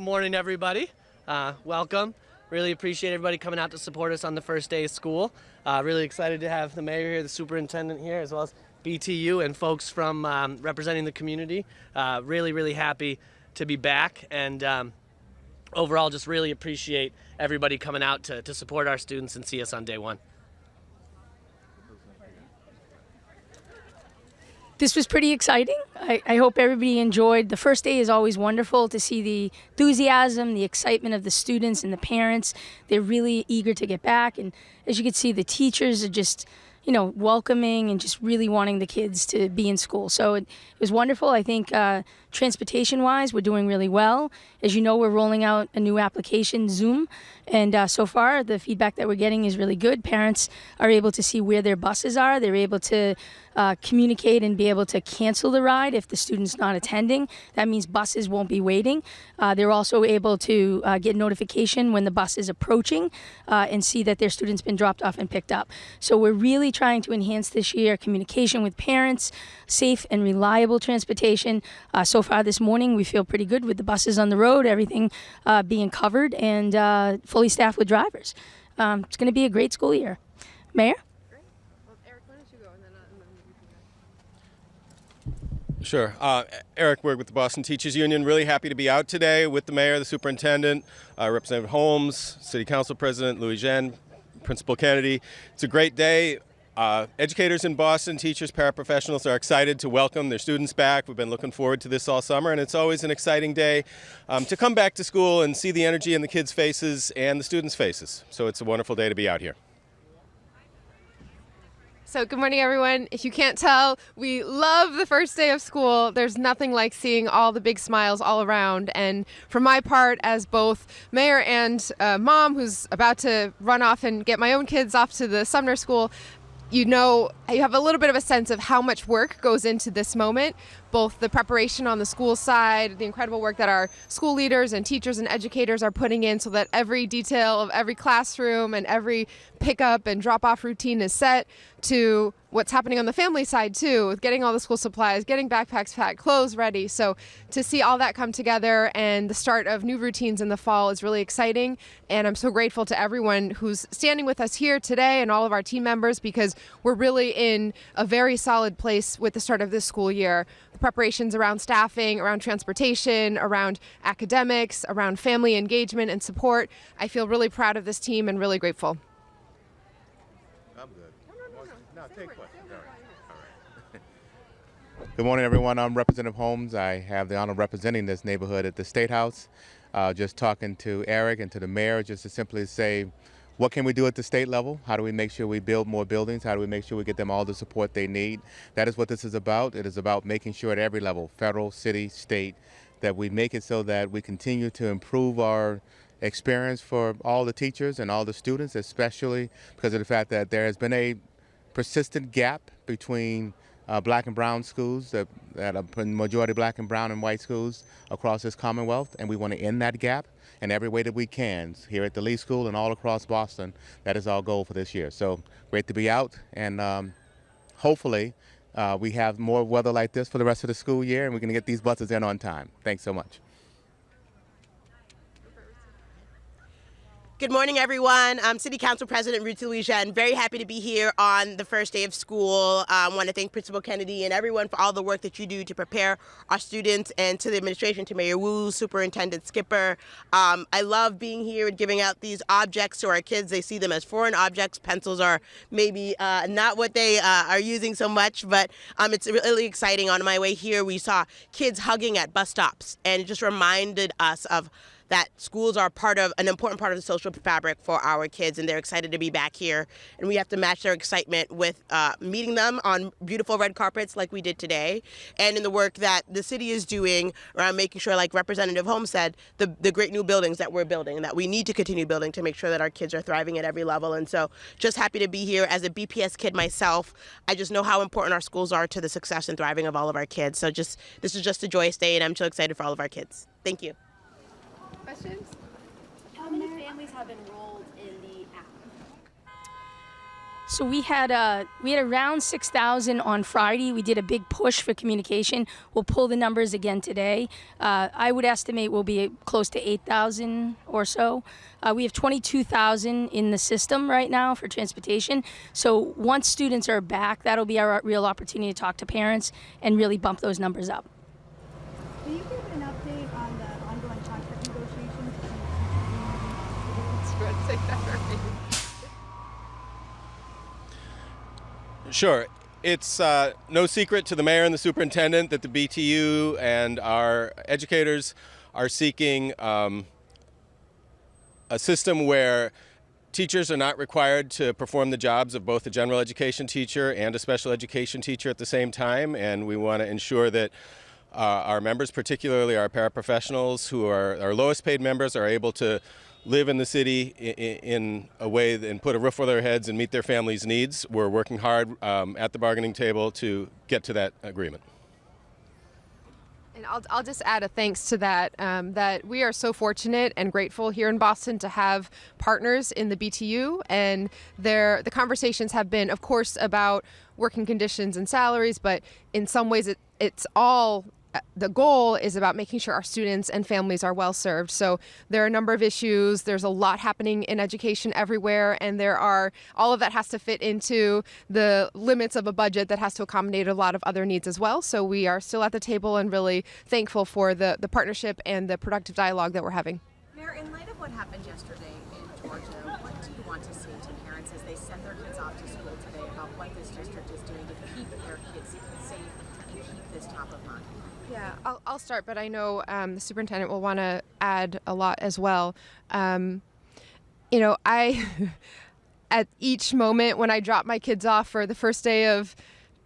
morning, everybody. Welcome. Really appreciate everybody coming out to support us on the first day of school. Really excited to have the mayor here, the superintendent here, as well as BTU and folks from representing the community. Really happy to be back, and overall just really appreciate everybody coming out to support our students and see us on day one. This was pretty exciting. I hope everybody enjoyed. The first day is always wonderful to see the enthusiasm, the excitement of the students and the parents. They're really eager to get back. And as you can see, the teachers are just, welcoming and just really wanting the kids to be in school. So it was wonderful. I think transportation-wise, we're doing really well. As you know, we're rolling out a new application, Zoom. And so far, the feedback that we're getting is really good. Parents are able to see where their buses are. They're able to communicate and be able to cancel the ride if the student's not attending. That means buses won't be waiting. They're also able to get notification when the bus is approaching and see that their student's been dropped off and picked up. So we're really trying to enhance this year communication with parents, safe and reliable transportation. So far this morning, we feel pretty good with the buses on the road, everything being covered and fully staffed with drivers. It's going to be a great school year. Mayor? Sure. Eric Berg with the Boston Teachers Union. Really happy to be out today with the mayor, the superintendent, Representative Holmes, City Council President Louis Jen, Principal Kennedy. It's a great day. Educators in Boston, teachers, paraprofessionals are excited to welcome their students back. We've been looking forward to this all summer, and it's always an exciting day to come back to school and see the energy in the kids' faces and the students' faces. So it's a wonderful day to be out here. So good morning, everyone. If you can't tell, we love the first day of school. There's nothing like seeing all the big smiles all around. And for my part, as both mayor and mom, who's about to run off and get my own kids off to the summer school, you have a little bit of a sense of how much work goes into this moment, both the preparation on the school side, the incredible work that our school leaders and teachers and educators are putting in so that every detail of every classroom and every pickup and drop-off routine is set, to what's happening on the family side too, with getting all the school supplies, getting backpacks packed, clothes ready. So to see all that come together and the start of new routines in the fall is really exciting. And I'm so grateful to everyone who's standing with us here today and all of our team members, because we're really in a very solid place with the start of this school year. The preparations around staffing, around transportation, around academics, around family engagement and support. I feel really proud of this team and really grateful. I'm good. No, take questions. All right. Good morning, everyone. I'm Representative Holmes. I have the honor of representing this neighborhood at the State House. Just talking to Eric and to the mayor, just to simply say, what can we do at the state level? How do we make sure we build more buildings? How do we make sure we get them all the support they need? That is what this is about. It is about making sure at every level, federal, city, state, that we make it so that we continue to improve our experience for all the teachers and all the students, especially because of the fact that there has been a persistent gap between black and brown schools, that are majority black and brown and white schools across this Commonwealth, and we want to end that gap in every way that we can here at the Lee School and all across Boston. That is our goal for this year. So great to be out, and hopefully we have more weather like this for the rest of the school year, and we're going to get these buses in on time. Thanks so much. Good morning, everyone. I'm City Council President Ruth Louisa, and very happy to be here on the first day of school. I want to thank Principal Kennedy and everyone for all the work that you do to prepare our students, and to the administration, to Mayor Wu, Superintendent Skipper. I love being here and giving out these objects to our kids. They see them as foreign objects. Pencils are maybe not what they are using so much, but it's really exciting. On my way here, we saw kids hugging at bus stops, and it just reminded us of that schools are an important part of the social fabric for our kids, and they're excited to be back here. And we have to match their excitement with meeting them on beautiful red carpets like we did today, and in the work that the city is doing around making sure, like Representative Holmes said, the great new buildings that we're building and that we need to continue building to make sure that our kids are thriving at every level. And so just happy to be here. As a BPS kid myself, I just know how important our schools are to the success and thriving of all of our kids. So this is just a joyous day, and I'm so excited for all of our kids. Thank you. Questions? How many families have enrolled in the app? So we had around 6,000 on Friday. We did a big push for communication. We'll pull the numbers again today. I would estimate we'll be close to 8,000 or so. We have 22,000 in the system right now for transportation. So once students are back, that'll be our real opportunity to talk to parents and really bump those numbers up. Can you give an update on the ongoing contract negotiations? Sure. It's no secret to the mayor and the superintendent that the BTU and our educators are seeking a system where teachers are not required to perform the jobs of both a general education teacher and a special education teacher at the same time, and we want to ensure that our members, particularly our paraprofessionals who are our lowest paid members, are able to live in the city in a way and put a roof over their heads and meet their families' needs. We're working hard at the bargaining table to get to that agreement. And I'll just add a thanks to that, that we are so fortunate and grateful here in Boston to have partners in the BTU, and the conversations have been, of course, about working conditions and salaries, but in some ways it's all the goal is about making sure our students and families are well served. So there are a number of issues. There's a lot happening in education everywhere, and all of that has to fit into the limits of a budget that has to accommodate a lot of other needs as well. So we are still at the table and really thankful for the partnership and the productive dialogue that we're having. Mayor, in light of what happened yesterday in Georgia, what do you want to say to parents as they send their kids off to school today about what this district is doing to keep their kids safe and keep this top of mind? Yeah, I'll start, but I know the superintendent will want to add a lot as well. I, at each moment when I drop my kids off for the first day of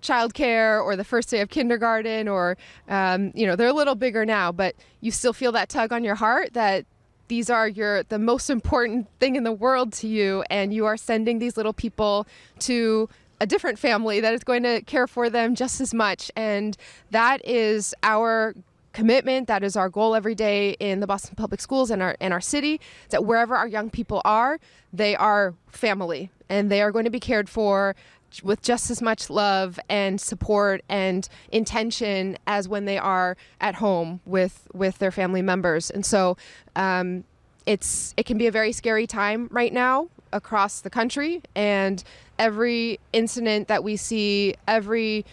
childcare or the first day of kindergarten, or, they're a little bigger now, but you still feel that tug on your heart that these are the most important thing in the world to you, and you are sending these little people to a different family that is going to care for them just as much. And that is our commitment. That is our goal every day in the Boston Public Schools and our city, that wherever our young people are, they are family, and they are going to be cared for with just as much love and support and intention as when they are at home with their family members. And so it can be a very scary time right now across the country, and every incident that we see, every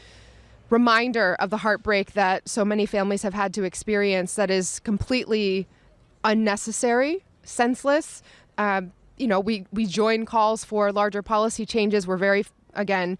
reminder of the heartbreak that so many families have had to experience that is completely unnecessary, senseless. We join calls for larger policy changes. We're very, again,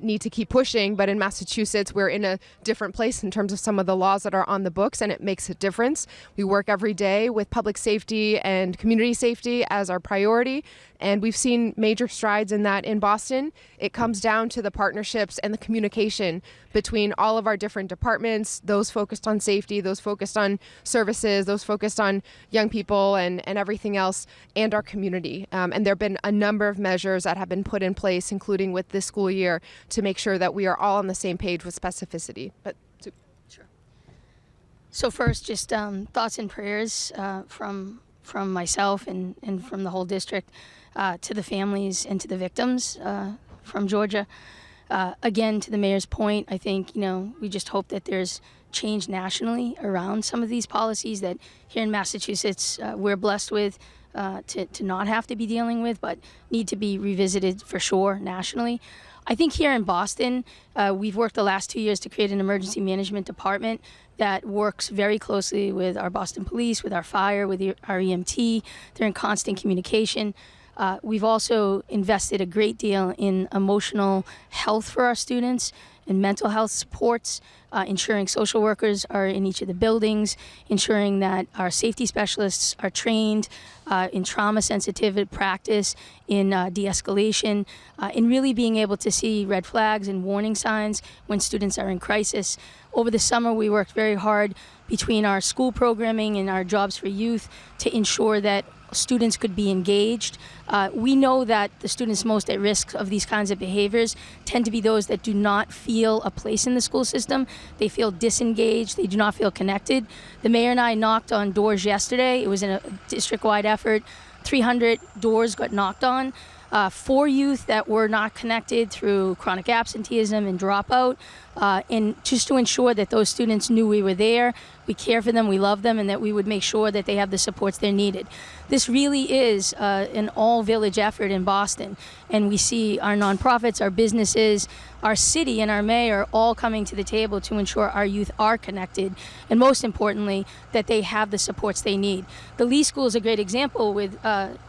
need to keep pushing, but in Massachusetts, we're in a different place in terms of some of the laws that are on the books, and it makes a difference. We work every day with public safety and community safety as our priority, and we've seen major strides in that in Boston. It comes down to the partnerships and the communication between all of our different departments, those focused on safety, those focused on services, those focused on young people and everything else, and our community. And there have been a number of measures that have been put in place, including with this school year, to make sure that we are all on the same page with specificity. Sure. So first, just thoughts and prayers from myself and from the whole district to the families and to the victims from Georgia. Again, to the mayor's point, I think, we just hope that there's change nationally around some of these policies that here in Massachusetts we're blessed with to not have to be dealing with, but need to be revisited for sure nationally. I think here in Boston, we've worked the last 2 years to create an emergency management department that works very closely with our Boston Police, with our fire, with our EMT. They're in constant communication. We've also invested a great deal in emotional health for our students and mental health supports, ensuring social workers are in each of the buildings, ensuring that our safety specialists are trained in trauma sensitivity practice, in de-escalation, in really being able to see red flags and warning signs when students are in crisis. Over the summer, we worked very hard between our school programming and our Jobs for Youth to ensure that students could be engaged. We know that the students most at risk of these kinds of behaviors tend to be those that do not feel a place in the school system. They feel disengaged. They do not feel connected. The mayor and I knocked on doors yesterday. It was in a district-wide effort. 300 doors got knocked on. 4 youth that were not connected through chronic absenteeism and dropout, and just to ensure that those students knew we were there, we care for them, we love them, and that we would make sure that they have the supports they needed. This really is an all-village effort in Boston, and we see our nonprofits, our businesses, our city, and our mayor all coming to the table to ensure our youth are connected, and most importantly, that they have the supports they need. The Lee School is a great example with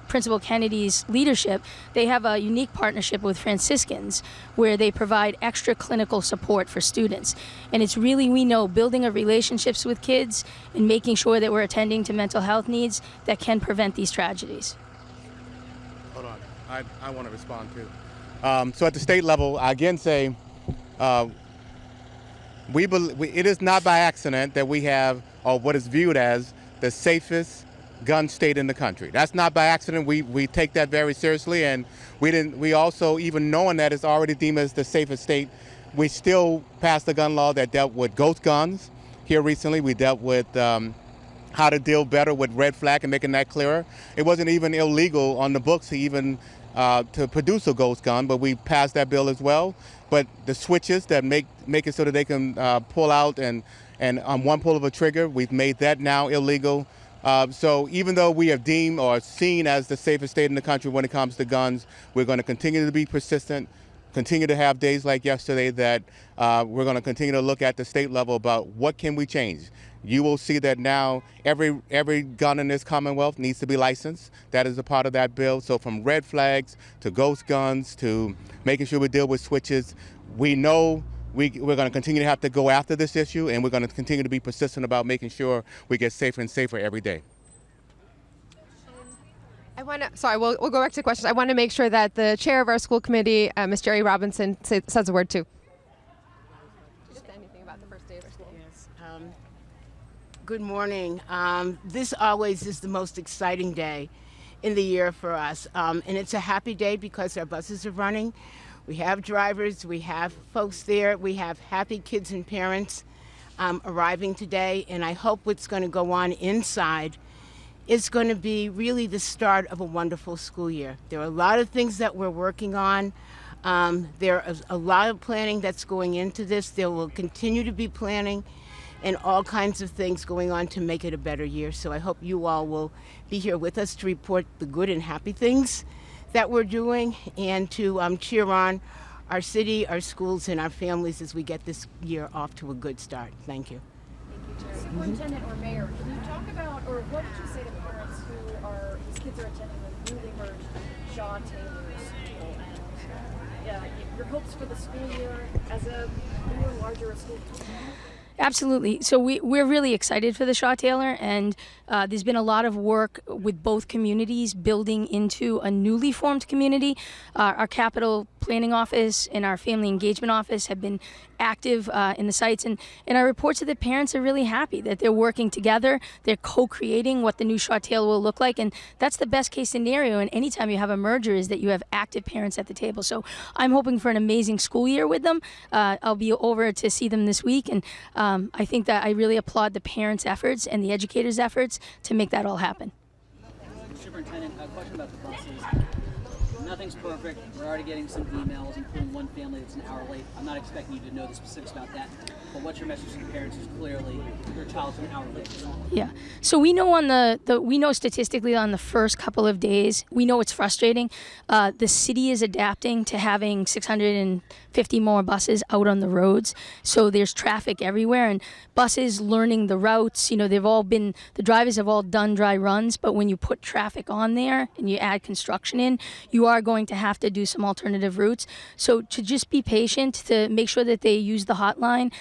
Principal Kennedy's leadership. They have a unique partnership with Franciscans where they provide extra clinical support for students. And it's really, we know, building of relationships with kids and making sure that we're attending to mental health needs that can prevent these tragedies. Hold on, I want to respond too. So at the state level, I again say, it is not by accident that we have, or what is viewed as, the safest gun state in the country. That's not by accident. We take that very seriously, and we also, even knowing that it's already deemed as the safest state, we still passed a gun law that dealt with ghost guns. Here recently, we dealt with how to deal better with red flag and making that clearer. It wasn't even illegal on the books to even to produce a ghost gun, but we passed that bill as well. But the switches that make it so that they can pull out and on one pull of a trigger, we've made that now illegal. So even though we are deemed or seen as the safest state in the country when it comes to guns, we're going to continue to be persistent, continue to have days like yesterday that we're going to continue to look at the state level about what can we change. You will see that now every gun in this Commonwealth needs to be licensed. That is a part of that bill. So from red flags to ghost guns to making sure we deal with switches, we know we're going to continue to have to go after this issue, and we're going to continue to be persistent about making sure we get safer and safer every day. We'll go back to questions. I want to make sure that the chair of our school committee, Ms. Jerry Robinson, says a word too. Just anything about the first day of our school. Yes. Good morning. This always is the most exciting day in the year for us, and it's a happy day because our buses are running. We have drivers, we have folks there, we have happy kids and parents arriving today, and I hope what's going to go on inside is going to be really the start of a wonderful school year. There are a lot of things that we're working on. There is a lot of planning that's going into this. There will continue to be planning and all kinds of things going on to make it a better year. So I hope you all will be here with us to report the good and happy things that we're doing, and to cheer on our city, our schools, and our families as we get this year off to a good start. Thank you. Thank you, Chair. Superintendent or Mayor, can you talk about, or what would you say to parents whose kids are attending the newly merged Shaw Taylor School, and your hopes for the school year as a newer, larger school? Absolutely. So we're really excited for the Shaw Taylor, and there's been a lot of work with both communities building into a newly formed community. Our capital planning office and our family engagement office have been active in the sites, and our reports of the parents are really happy that they're working together. They're co-creating what the new Shaw Taylor will look like, and that's the best case scenario. And anytime you have a merger is that you have active parents at the table. So I'm hoping for an amazing school year with them. I'll be over to see them this week, and I think that I really applaud the parents' efforts and the educators' efforts to make that all happen. Superintendent, a question about the buses. Nothing's perfect. We're already getting some emails, including one family that's an hour late. I'm not expecting you to know the specifics about that, but what's your message to the parents is clearly your child's an hour late? Yeah. So we know we know statistically on the first couple of days, we know it's frustrating. The city is adapting to having 650 more buses out on the roads. So there's traffic everywhere, and buses learning the routes. The drivers have all done dry runs, but when you put traffic on there and you add construction in, you are going to have to do some alternative routes. So to just be patient, to make sure that they use the hotline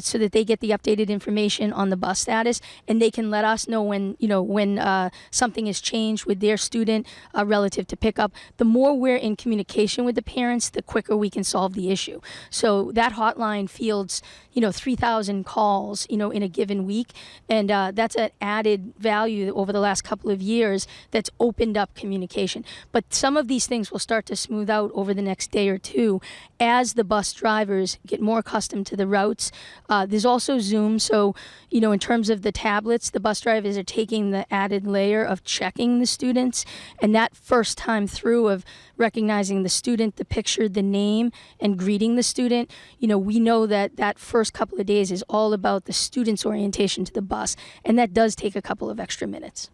so that they get the updated information on the bus status, and they can let us know when something has changed with their student relative to pickup. The more we're in communication with the parents, the quicker we can solve the issue. So that hotline fields 3,000 calls, in a given week. And that's an added value over the last couple of years that's opened up communication. But some of these things will start to smooth out over the next day or two as the bus drivers get more accustomed to the routes. There's also Zoom. So, in terms of the tablets, the bus drivers are taking the added layer of checking the students. And that first time through of recognizing the student, the picture, the name, and greeting the student, we know that first couple of days is all about the student's orientation to the bus. And that does take a couple of extra minutes.